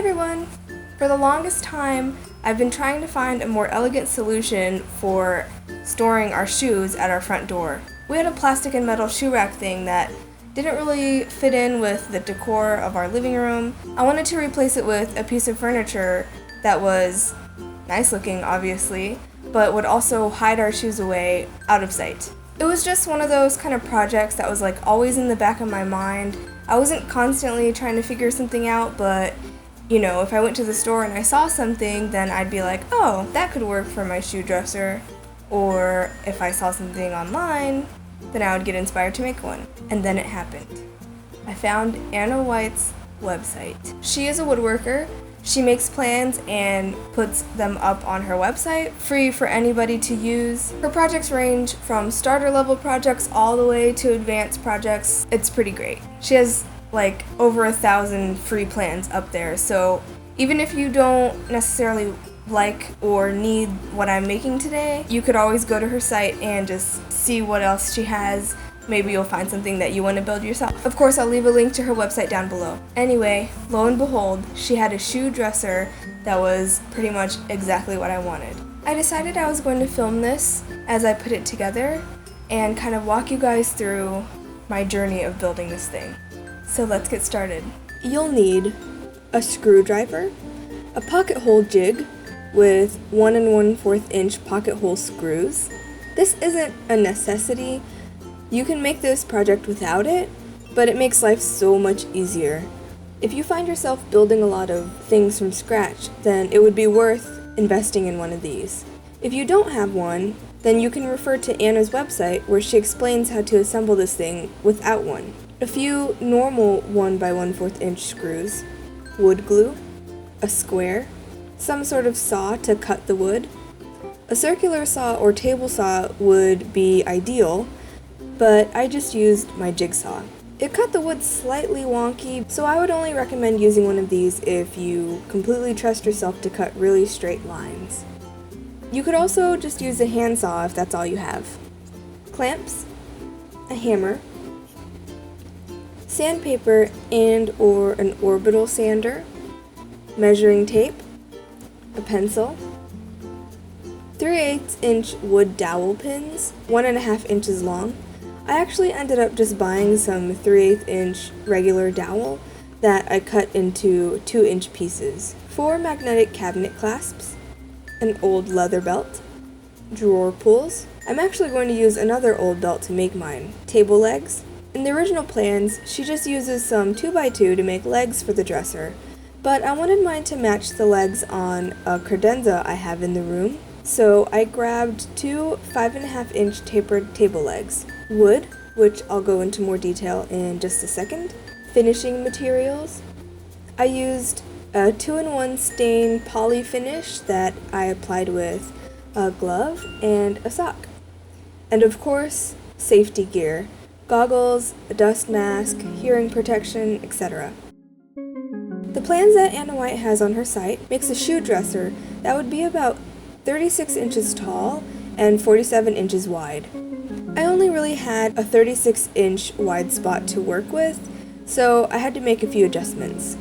everyone! For the longest time, I've been trying to find a more elegant solution for storing our shoes at our front door. We had a plastic and metal shoe rack thing that didn't really fit in with the decor of our living room. I wanted to replace it with a piece of furniture that was nice looking, obviously, but would also hide our shoes away out of sight. It was just one of those kind of projects that was like always in the back of my mind. I wasn't constantly trying to figure something out, but if I went to the store and I saw something, then I'd be like, oh, that could work for my shoe dresser. Or if I saw something online, then I would get inspired to make one. And then it happened. I found Anna White's website. She is a woodworker. She makes plans and puts them up on her website, free for anybody to use. Her projects range from starter level projects all the way to advanced projects. It's pretty great. She has like over 1,000 free plans up there, so even if you don't necessarily like or need what I'm making today, you could always go to her site and just see what else she has. Maybe you'll find something that you want to build yourself. Of course, I'll leave a link to her website down below. Anyway, lo and behold, she had a shoe dresser that was pretty much exactly what I wanted. I decided I was going to film this as I put it together and kind of walk you guys through my journey of building this thing. So let's get started. You'll need a screwdriver, a pocket hole jig with 1 1/4 inch pocket hole screws. This isn't a necessity. You can make this project without it, but it makes life so much easier. If you find yourself building a lot of things from scratch, then it would be worth investing in one of these. If you don't have one, then you can refer to Anna's website where she explains how to assemble this thing without one. A few normal 1 1/4 inch screws, wood glue, a square, some sort of saw to cut the wood. A circular saw or table saw would be ideal, but I just used my jigsaw. It cut the wood slightly wonky, so I would only recommend using one of these if you completely trust yourself to cut really straight lines. You could also just use a handsaw if that's all you have. Clamps, a hammer, sandpaper and or an orbital sander, measuring tape, a pencil, 3/8 inch wood dowel pins, 1.5 inches long. I actually ended up just buying some 3/8 inch regular dowel that I cut into 2-inch pieces. 4 magnetic cabinet clasps, an old leather belt, drawer pulls. I'm actually going to use another old belt to make mine. Table legs. In the original plans, she just uses some 2x2 to make legs for the dresser, but I wanted mine to match the legs on a credenza I have in the room, so I grabbed 2 5.5 inch tapered table legs. Wood, which I'll go into more detail in just a second. Finishing materials. I used a 2-in-1 stain poly finish that I applied with a glove and a sock. And of course, safety gear. Goggles, a dust mask, hearing protection, etc. The plans that Anna White has on her site makes a shoe dresser that would be about 36 inches tall and 47 inches wide. I only really had a 36-inch wide spot to work with, so I had to make a few adjustments.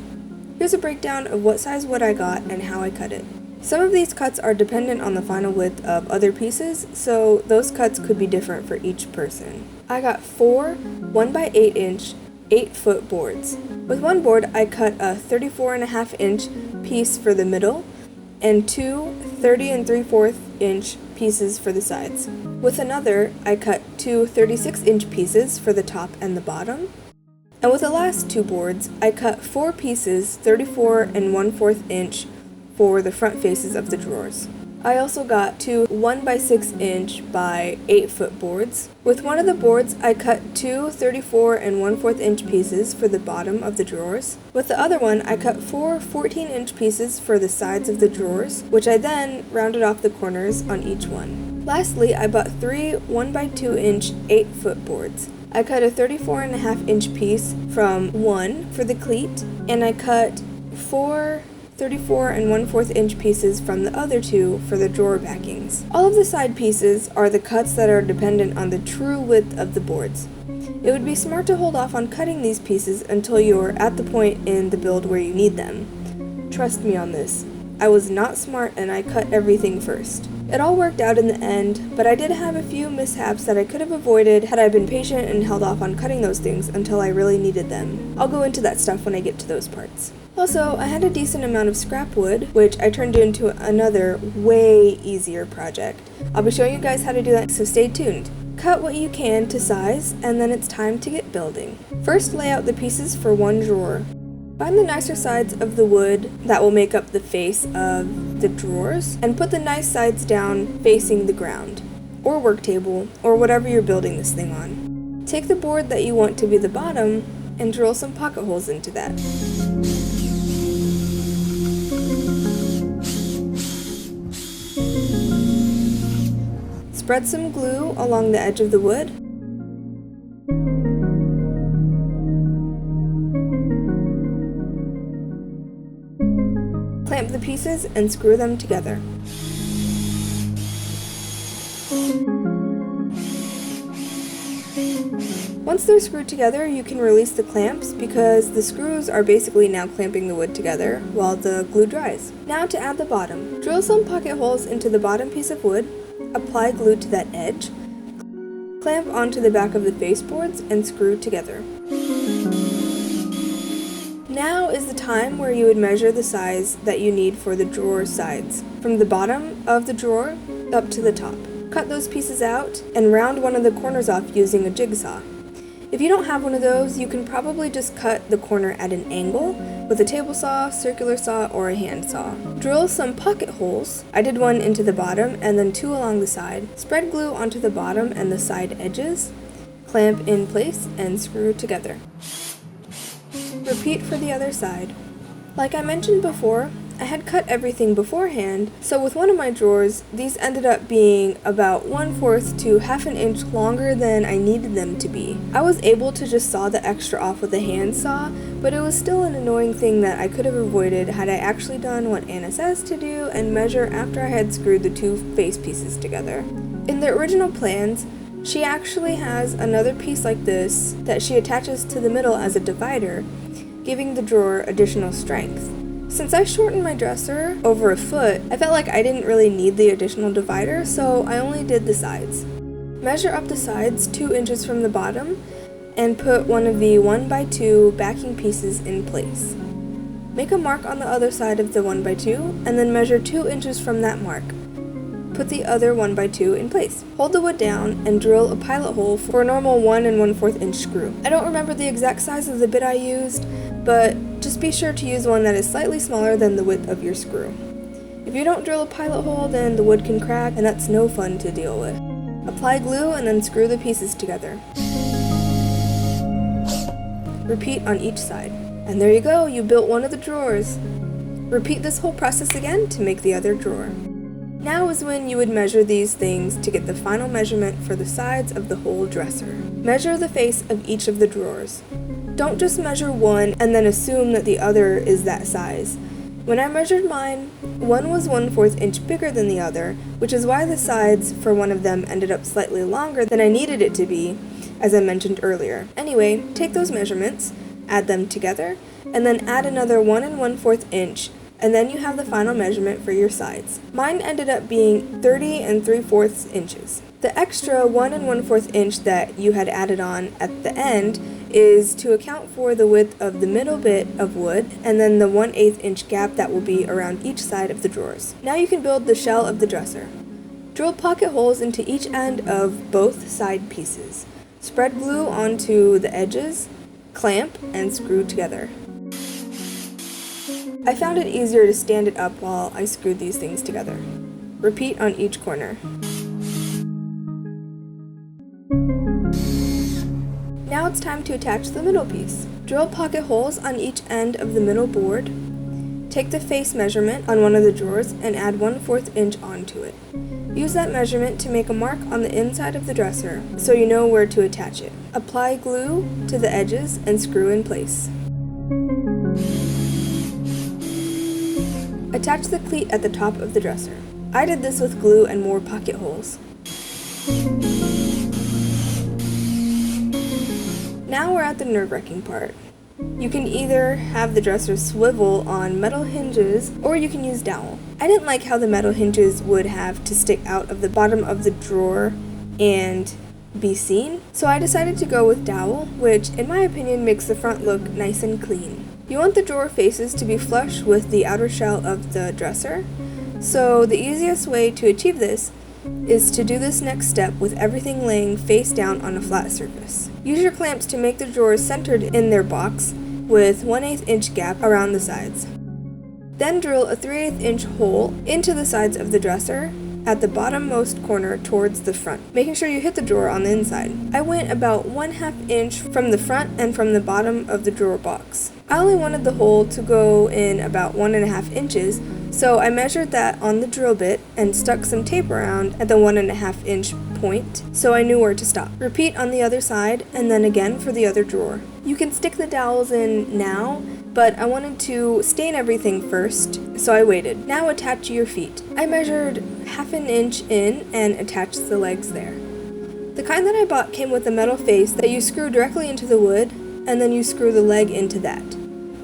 Here's a breakdown of what size wood I got and how I cut it. Some of these cuts are dependent on the final width of other pieces, so those cuts could be different for each person. I got 4 1x8 inch 8-foot boards. With one board, I cut a 34.5 inch piece for the middle and 2 30 3/4 inch pieces for the sides. With another, I cut 2 36 inch pieces for the top and the bottom. And with the last 2 boards, I cut 4 pieces 34 1/4 inch for the front faces of the drawers. I also got 2 1x6 inch by 8-foot boards. With one of the boards, I cut 2 34 1/4 inch pieces for the bottom of the drawers. With the other one, I cut 4 14 inch pieces for the sides of the drawers, which I then rounded off the corners on each one. Lastly, I bought 3 1x2 inch 8-foot boards. I cut a 34.5 inch piece from one for the cleat, and I cut 4 34 1/4 inch pieces from the other 2 for the drawer backings. All of the side pieces are the cuts that are dependent on the true width of the boards. It would be smart to hold off on cutting these pieces until you're at the point in the build where you need them. Trust me on this. I was not smart and I cut everything first. It all worked out in the end, but I did have a few mishaps that I could have avoided had I been patient and held off on cutting those things until I really needed them. I'll go into that stuff when I get to those parts. Also, I had a decent amount of scrap wood, which I turned into another way easier project. I'll be showing you guys how to do that, so stay tuned. Cut what you can to size, and then it's time to get building. First, lay out the pieces for one drawer. Find the nicer sides of the wood that will make up the face of the drawers, and put the nice sides down facing the ground, or work table, or whatever you're building this thing on. Take the board that you want to be the bottom, and drill some pocket holes into that. Spread some glue along the edge of the wood. Clamp the pieces and screw them together. Once they're screwed together, you can release the clamps because the screws are basically now clamping the wood together while the glue dries. Now to add the bottom. Drill some pocket holes into the bottom piece of wood, apply glue to that edge, clamp onto the back of the baseboards, and screw together. Now is the time where you would measure the size that you need for the drawer sides, from the bottom of the drawer up to the top. Cut those pieces out and round one of the corners off using a jigsaw. If you don't have one of those, you can probably just cut the corner at an angle with a table saw, circular saw, or a hand saw. Drill some pocket holes. I did one into the bottom and then two along the side. Spread glue onto the bottom and the side edges. Clamp in place and screw together. Repeat for the other side. Like I mentioned before, I had cut everything beforehand, so with one of my drawers, these ended up being about 1/4 to half an inch longer than I needed them to be. I was able to just saw the extra off with a hand saw, but it was still an annoying thing that I could have avoided had I actually done what Anna says to do and measure after I had screwed the two face pieces together. In the original plans, she actually has another piece like this that she attaches to the middle as a divider, giving the drawer additional strength. Since I shortened my dresser over a foot, I felt like I didn't really need the additional divider, so I only did the sides. Measure up the sides 2 inches from the bottom and put one of the 1x2 backing pieces in place. Make a mark on the other side of the 1x2 and then measure 2 inches from that mark. Put the other 1x2 in place. Hold the wood down and drill a pilot hole for a normal 1 1/4 inch screw. I don't remember the exact size of the bit I used, but just be sure to use one that is slightly smaller than the width of your screw. If you don't drill a pilot hole, then the wood can crack, and that's no fun to deal with. Apply glue and then screw the pieces together. Repeat on each side. And there you go, you built one of the drawers. Repeat this whole process again to make the other drawer. Now is when you would measure these things to get the final measurement for the sides of the whole dresser. Measure the face of each of the drawers. Don't just measure one and then assume that the other is that size. When I measured mine, one was 1/4 inch bigger than the other, which is why the sides for one of them ended up slightly longer than I needed it to be, as I mentioned earlier. Anyway, take those measurements, add them together, and then add another 1 1/4 inch, and then you have the final measurement for your sides. Mine ended up being 30 3/4 inches. The extra 1 1/4 inch that you had added on at the end is to account for the width of the middle bit of wood and then the 1/8 inch gap that will be around each side of the drawers. Now you can build the shell of the dresser. Drill pocket holes into each end of both side pieces. Spread glue onto the edges, clamp, and screw together. I found it easier to stand it up while I screwed these things together. Repeat on each corner. Now it's time to attach the middle piece. Drill pocket holes on each end of the middle board. Take the face measurement on one of the drawers and add 1/4 inch onto it. Use that measurement to make a mark on the inside of the dresser so you know where to attach it. Apply glue to the edges and screw in place. Attach the cleat at the top of the dresser. I did this with glue and more pocket holes. Now we're at the nerve-wracking part. You can either have the dresser swivel on metal hinges, or you can use dowel. I didn't like how the metal hinges would have to stick out of the bottom of the drawer and be seen, so I decided to go with dowel, which in my opinion makes the front look nice and clean. You want the drawer faces to be flush with the outer shell of the dresser, so the easiest way to achieve this is to do this next step with everything laying face down on a flat surface. Use your clamps to make the drawers centered in their box with 1/8 inch gap around the sides. Then drill a 3/8 inch hole into the sides of the dresser at the bottommost corner towards the front, making sure you hit the drawer on the inside. I went about 1/2 inch from the front and from the bottom of the drawer box. I only wanted the hole to go in about 1.5 inches, so I measured that on the drill bit and stuck some tape around at the 1.5 inch point so I knew where to stop. Repeat on the other side and then again for the other drawer. You can stick the dowels in now, but I wanted to stain everything first, so I waited. Now attach your feet. I measured 1/2 inch in and attached the legs there. The kind that I bought came with a metal face that you screw directly into the wood, and then you screw the leg into that.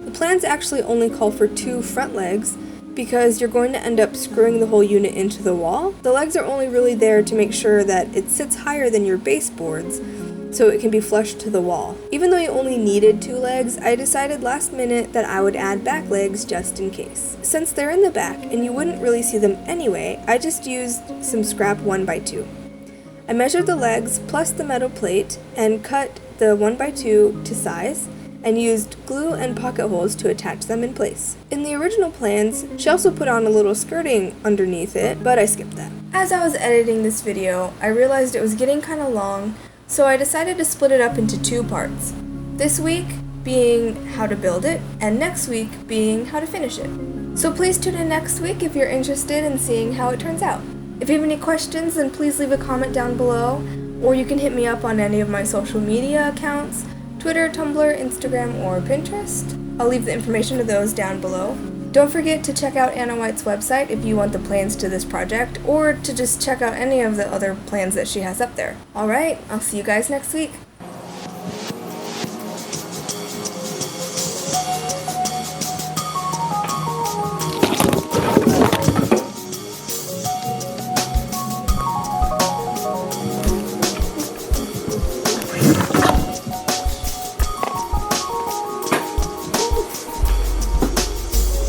The plans actually only call for 2 front legs, because you're going to end up screwing the whole unit into the wall. The legs are only really there to make sure that it sits higher than your baseboards, so it can be flush to the wall. Even though you only needed 2 legs, I decided last minute that I would add back legs just in case. Since they're in the back and you wouldn't really see them anyway, I just used some scrap 1x2. I measured the legs plus the metal plate and cut the 1x2 to size, and used glue and pocket holes to attach them in place. In the original plans, she also put on a little skirting underneath it, but I skipped that. As I was editing this video, I realized it was getting kind of long, so I decided to split it up into 2 parts. This week being how to build it, and next week being how to finish it. So please tune in next week if you're interested in seeing how it turns out. If you have any questions, then please leave a comment down below, or you can hit me up on any of my social media accounts, Twitter, Tumblr, Instagram, or Pinterest. I'll leave the information to those down below. Don't forget to check out Anna White's website if you want the plans to this project, or to just check out any of the other plans that she has up there. Alright, I'll see you guys next week.